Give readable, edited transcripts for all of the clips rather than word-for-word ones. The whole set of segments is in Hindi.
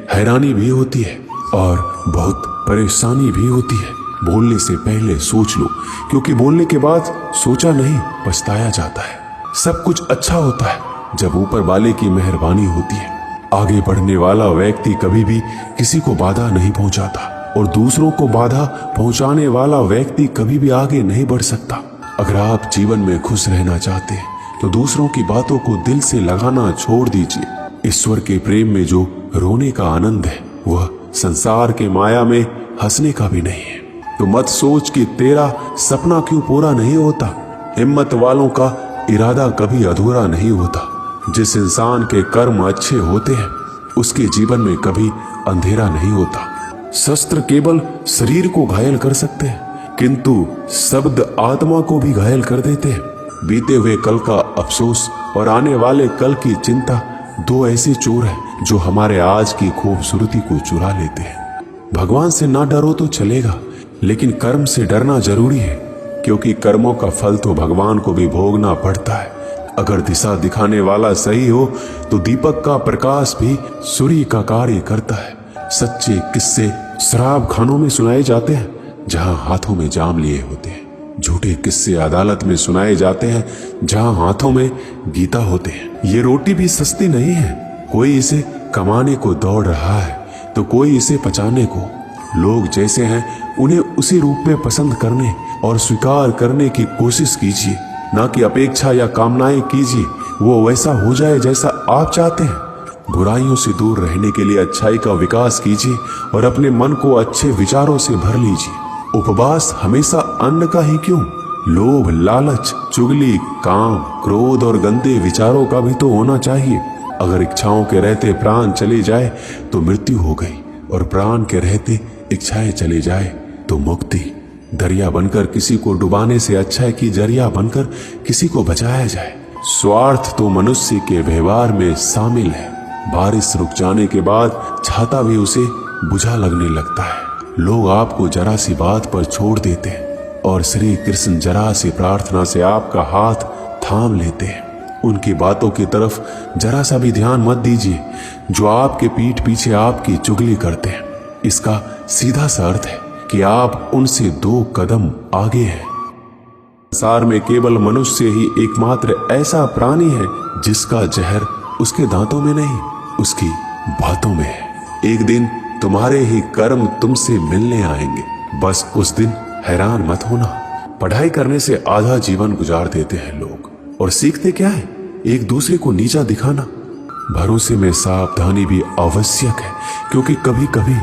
हैरानी भी होती है और बहुत परेशानी भी होती है। बोलने से पहले सोच लो, क्योंकि बोलने के बाद सोचा नहीं पछताया जाता है। सब कुछ अच्छा होता है जब ऊपर वाले की मेहरबानी होती है। आगे बढ़ने वाला व्यक्ति कभी भी किसी को बाधा नहीं पहुंचाता और दूसरों को बाधा पहुंचाने वाला व्यक्ति कभी भी आगे नहीं बढ़ सकता। अगर आप जीवन में खुश रहना चाहते हैं तो दूसरों की बातों को दिल से लगाना छोड़ दीजिए। ईश्वर के प्रेम में जो रोने का आनंद है वह संसार के माया में हंसने का भी नहीं है। तो मत सोच कि तेरा सपना क्यों पूरा नहीं होता। हिम्मत वालों का इरादा कभी अधूरा नहीं होता। जिस इंसान के कर्म अच्छे होते हैं उसके जीवन में कभी अंधेरा नहीं होता। शस्त्र केवल शरीर को घायल कर सकते हैं, किंतु शब्द आत्मा को भी घायल कर देते हैं। बीते हुए कल का अफसोस और आने वाले कल की चिंता दो ऐसे चोर हैं जो हमारे आज की खूबसूरती को चुरा लेते हैं। भगवान से ना डरो तो चलेगा, लेकिन कर्म से डरना जरूरी है, क्योंकि कर्मों का फल तो भगवान को भी भोगना पड़ता है। अगर दिशा दिखाने वाला सही हो तो दीपक का प्रकाश भी सूर्य का कार्य करता है। सच्चे किस्से शराब खानों में सुनाए जाते हैं जहां हाथों में जाम लिए होते हैं। झूठे किस्से अदालत में सुनाए जाते हैं जहां हाथों में गीता होते हैं। ये रोटी भी सस्ती नहीं है, कोई इसे कमाने को दौड़ रहा है तो कोई इसे पचाने को। लोग जैसे हैं उन्हें उसी रूप में पसंद करने और स्वीकार करने की कोशिश कीजिए, ना कि अपेक्षा या कामनाएं कीजिए वो वैसा हो जाए जैसा आप चाहते हैं। बुराइयों से दूर रहने के लिए अच्छाई का विकास कीजिए और अपने मन को अच्छे विचारों से भर लीजिए। उपवास हमेशा अन्न का ही क्यों, लोभ, लालच, चुगली, काम, क्रोध और गंदे विचारों का भी तो होना चाहिए। अगर इच्छाओं के रहते प्राण चले जाए तो मृत्यु हो गई, और प्राण के रहते इच्छाएं चले जाए तो मुक्ति। दरिया बनकर किसी को डुबाने से अच्छा है कि जरिया बनकर किसी को बचाया जाए। स्वार्थ तो मनुष्य के व्यवहार में शामिल है। बारिश रुक जाने के बाद छाता भी उसे बुझा लगने लगता है। लोग आपको जरा सी बात पर छोड़ देते हैं और श्री कृष्ण जरा सी प्रार्थना से आपका हाथ थाम लेते हैं। उनकी बातों की तरफ जरा सा भी ध्यान मत दीजिए जो आपके पीठ पीछे आपकी चुगली करते हैं। इसका सीधा सा अर्थ है कि आप उनसे 2 कदम आगे हैं। संसार में केवल मनुष्य ही एकमात्र ऐसा प्राणी है जिसका जहर उसके दांतों में नहीं, उसकी बातों में है। एक दिन तुम्हारे ही कर्म तुमसे मिलने आएंगे, बस उस दिन हैरान मत होना। पढ़ाई करने से आधा जीवन गुजार देते हैं लोग, और सीखते क्या है? एक दूसरे को नीचा दिखाना। भरोसे में सावधानी भी आवश्यक है, क्योंकि कभी कभी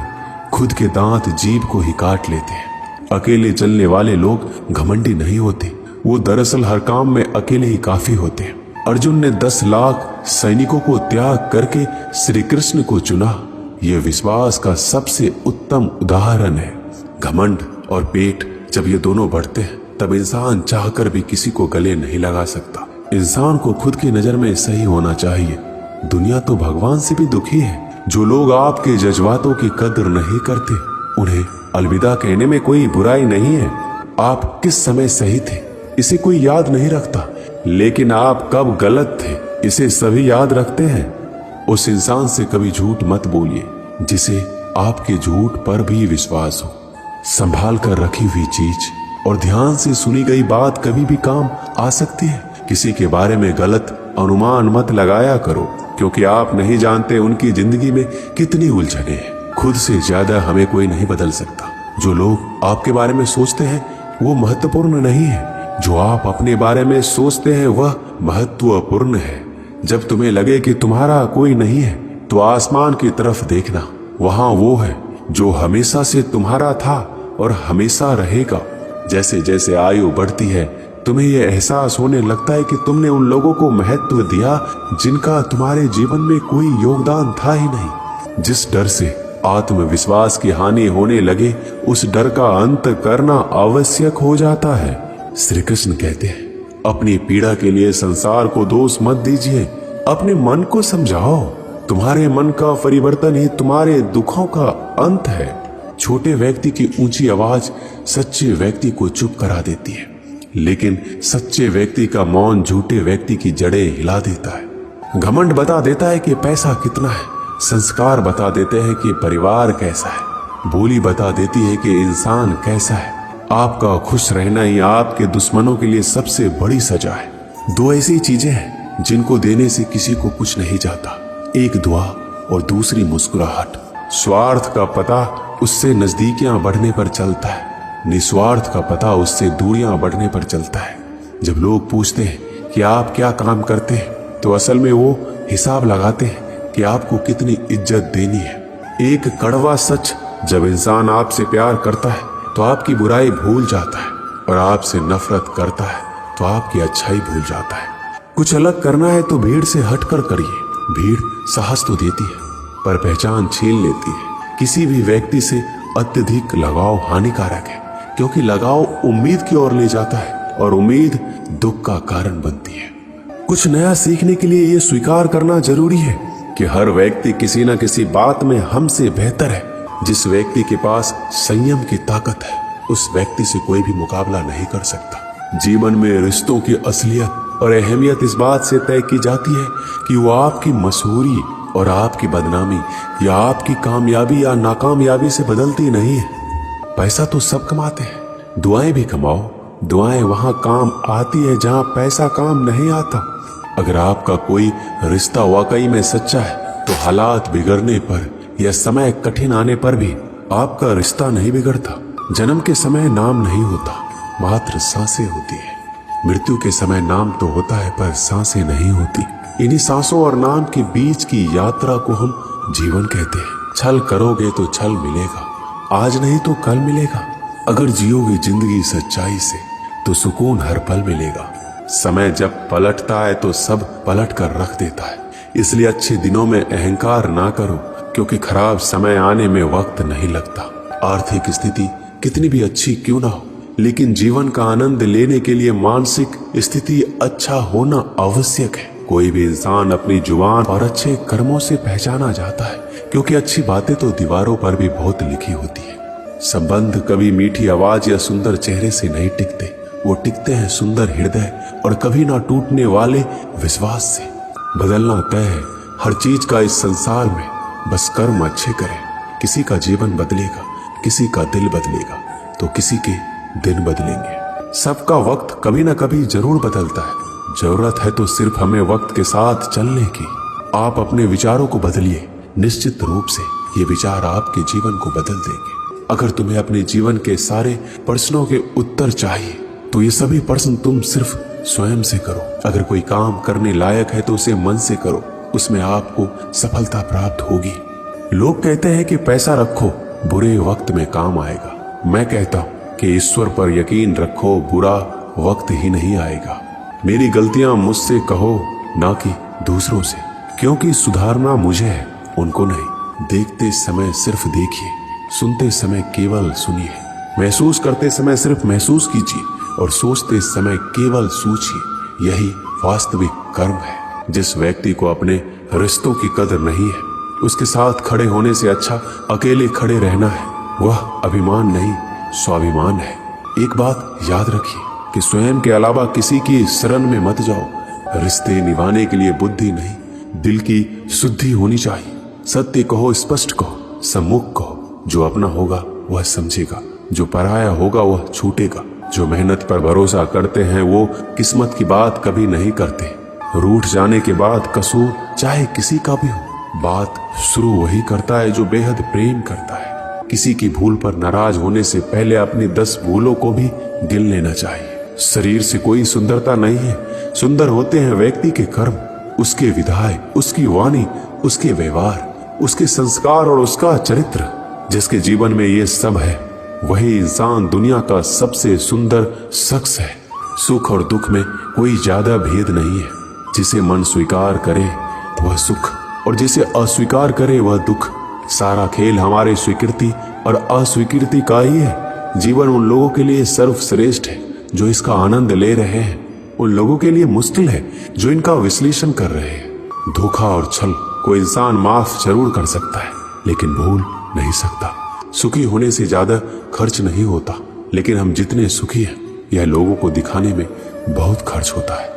खुद के दांत जीभ को ही काट लेते हैं। अकेले चलने वाले लोग घमंडी नहीं होते, वो दरअसल हर काम में अकेले ही काफी होते हैं। अर्जुन ने 10 लाख सैनिकों को त्याग करके श्री कृष्ण को चुना। यह विश्वास का सबसे उत्तम उदाहरण है। घमंड और पेट जब ये दोनों बढ़ते हैं तब इंसान चाहकर भी किसी को गले नहीं लगा सकता। इंसान को खुद की नजर में सही होना चाहिए। दुनिया तो भगवान से भी दुखी है। जो लोग आपके जज्बातों की कदर नहीं करते उन्हें अलविदा कहने में कोई बुराई नहीं है। आप किस समय सही थे इसे कोई याद नहीं रखता, लेकिन आप कब गलत थे इसे सभी याद रखते हैं। उस इंसान से कभी झूठ मत बोलिए जिसे आपके झूठ पर भी विश्वास हो। संभाल कर रखी हुई चीज और ध्यान से सुनी गई बात कभी भी काम आ सकती है। किसी के बारे में गलत अनुमान मत लगाया करो, क्योंकि आप नहीं जानते उनकी जिंदगी में कितनी उलझने हैं। खुद से ज्यादा हमें कोई नहीं बदल सकता। जो लोग आपके बारे में सोचते हैं वो महत्वपूर्ण नहीं है, जो आप अपने बारे में सोचते हैं वह महत्वपूर्ण है। जब तुम्हें लगे कि तुम्हारा कोई नहीं है तो आसमान की तरफ देखना, वहां वो है जो हमेशा से तुम्हारा था और हमेशा रहेगा। जैसे जैसे आयु बढ़ती है तुम्हें यह एहसास होने लगता है कि तुमने उन लोगों को महत्व दिया जिनका तुम्हारे जीवन में कोई योगदान था ही नहीं। जिस डर से आत्मविश्वास की हानि होने लगे उस डर का अंत करना आवश्यक हो जाता है। श्री कृष्ण कहते हैं, अपनी पीड़ा के लिए संसार को दोष मत दीजिए, अपने मन को समझाओ। तुम्हारे मन का परिवर्तन ही तुम्हारे दुखों का अंत है। छोटे व्यक्ति की ऊंची आवाज सच्चे व्यक्ति को चुप करा देती है, लेकिन सच्चे व्यक्ति का मौन झूठे व्यक्ति की जड़ें हिला देता है। घमंड बता देता है कि पैसा कितना है, संस्कार बता देते हैं कि परिवार कैसा है, बोली बता देती है कि इंसान कैसा है। आपका खुश रहना ही आपके दुश्मनों के लिए सबसे बड़ी सजा है। दो ऐसी चीजें हैं जिनको देने से किसी को कुछ नहीं जाता, एक दुआ और दूसरी मुस्कुराहट। स्वार्थ का पता उससे नजदीकियां बढ़ने पर चलता है, निस्वार्थ का पता उससे दूरियां बढ़ने पर चलता है। जब लोग पूछते हैं कि आप क्या काम करते हैं, तो असल में वो हिसाब लगाते हैं कि आपको कितनी इज्जत देनी है। एक कड़वा सच, जब इंसान आपसे प्यार करता है तो आपकी बुराई भूल जाता है, और आपसे नफरत करता है तो आपकी अच्छाई भूल जाता है। कुछ अलग करना है तो भीड़ से हटकर करिए। भीड़ साहस तो देती है पर पहचान छीन लेती है। किसी भी व्यक्ति से अत्यधिक लगाव हानिकारक है, क्योंकि लगाव उम्मीद की ओर ले जाता है और उम्मीद दुख का कारण बनती है। कुछ नया सीखने के लिए यह स्वीकार करना जरूरी है कि हर व्यक्ति किसी न किसी बात में हमसे बेहतर है। जिस व्यक्ति के पास संयम की ताकत है, उस व्यक्ति से कोई भी मुकाबला नहीं कर सकता। जीवन में रिश्तों की असलियत और अहमियत इस बात से तय की जाती है कि वो आपकी मशहूरी और आपकी बदनामी या आपकी कामयाबी या नाकामयाबी से बदलती नहीं है। पैसा तो सब कमाते हैं, दुआएं भी कमाओ। दुआएं वहां काम आती है जहां पैसा काम नहीं आता। अगर आपका कोई रिश्ता वाकई में सच्चा है, तो हालात बिगड़ने पर या समय कठिन आने पर भी आपका रिश्ता नहीं बिगड़ता। जन्म के समय नाम नहीं होता, मात्र सांसें होती है। मृत्यु के समय नाम तो होता है पर सांसें नहीं होती। इन्हीं सांसों और नाम के बीच की यात्रा को हम जीवन कहते हैं। छल करोगे तो छल मिलेगा, आज नहीं तो कल मिलेगा। अगर जियोगे जिंदगी सच्चाई से, तो सुकून हर पल मिलेगा। समय जब पलटता है तो सब पलट कर रख देता है। इसलिए अच्छे दिनों में अहंकार ना करो, क्योंकि खराब समय आने में वक्त नहीं लगता। आर्थिक स्थिति कितनी भी अच्छी क्यों ना हो, लेकिन जीवन का आनंद लेने के लिए मानसिक स्थिति अच्छा होना आवश्यक है। कोई भी इंसान अपनी जुबान और अच्छे कर्मों से पहचाना जाता है, क्योंकि अच्छी बातें तो दीवारों पर भी बहुत लिखी होती है। संबंध कभी मीठी आवाज या सुंदर चेहरे से नहीं टिकते, वो टिकते हैं सुंदर हृदय और कभी ना टूटने वाले विश्वास से। बदलना तय है हर चीज का इस संसार में, बस कर्म अच्छे करें। किसी का जीवन बदलेगा, किसी का दिल बदलेगा, तो किसी के दिन बदलेंगे। सबका वक्त कभी ना कभी जरूर बदलता है। जरूरत है तो सिर्फ हमें वक्त के साथ चलने की। आप अपने विचारों को बदलिए, निश्चित रूप से ये विचार आपके जीवन को बदल देंगे। अगर तुम्हें अपने जीवन के सारे प्रश्नों के उत्तर चाहिए, तो ये सभी प्रश्न तुम सिर्फ स्वयं से करो। अगर कोई काम करने लायक है तो उसे मन से करो, उसमें आपको सफलता प्राप्त होगी। लोग कहते हैं कि पैसा रखो, बुरे वक्त में काम आएगा। मैं कहता हूँ कि ईश्वर पर यकीन रखो, बुरा वक्त ही नहीं आएगा। मेरी गलतियां मुझसे कहो, ना कि दूसरों से, क्योंकि सुधारना मुझे है, उनको नहीं। देखते समय सिर्फ देखिए, सुनते समय केवल सुनिए, महसूस करते समय सिर्फ महसूस कीजिए और सोचते समय केवल सोचिए। यही वास्तविक कर्म है। जिस व्यक्ति को अपने रिश्तों की कदर नहीं है, उसके साथ खड़े होने से अच्छा अकेले खड़े रहना है। वह अभिमान नहीं, स्वाभिमान है। एक बात याद रखिए कि स्वयं के अलावा किसी की शरण में मत जाओ। रिश्ते निभाने के लिए बुद्धि नहीं, दिल की शुद्धि होनी चाहिए। सत्य कहो, स्पष्ट कहो, सम्मुख कहो। जो अपना होगा वह समझेगा, जो पराया होगा वह छूटेगा। जो मेहनत पर भरोसा करते हैं वो किस्मत की बात कभी नहीं करते। रूठ जाने के बाद कसूर चाहे किसी का भी हो, बात शुरू वही करता है जो बेहद प्रेम करता है। किसी की भूल पर नाराज होने से पहले अपनी 10 भूलों को भी गिन लेना चाहिए। शरीर से कोई सुंदरता नहीं है, सुंदर होते हैं व्यक्ति के कर्म, उसके विधाय, उसकी वाणी, उसके व्यवहार, उसके संस्कार और उसका चरित्र। जिसके जीवन में ये सब है, वही इंसान दुनिया का सबसे सुंदर शख्स है। सुख और दुख में कोई ज्यादा भेद नहीं है। जिसे मन स्वीकार करे वह सुख, और जिसे अस्वीकार करे वह दुख। सारा खेल हमारे स्वीकृति और अस्वीकृति का ही है। जीवन उन लोगों के लिए सर्वश्रेष्ठ है जो इसका आनंद ले रहे हैं, उन लोगों के लिए मुश्किल है जो इनका विश्लेषण कर रहे हैं। धोखा और छल को इंसान माफ जरूर कर सकता है, लेकिन भूल नहीं सकता। सुखी होने से ज्यादा खर्च नहीं होता, लेकिन हम जितने सुखी हैं, यह लोगों को दिखाने में बहुत खर्च होता है।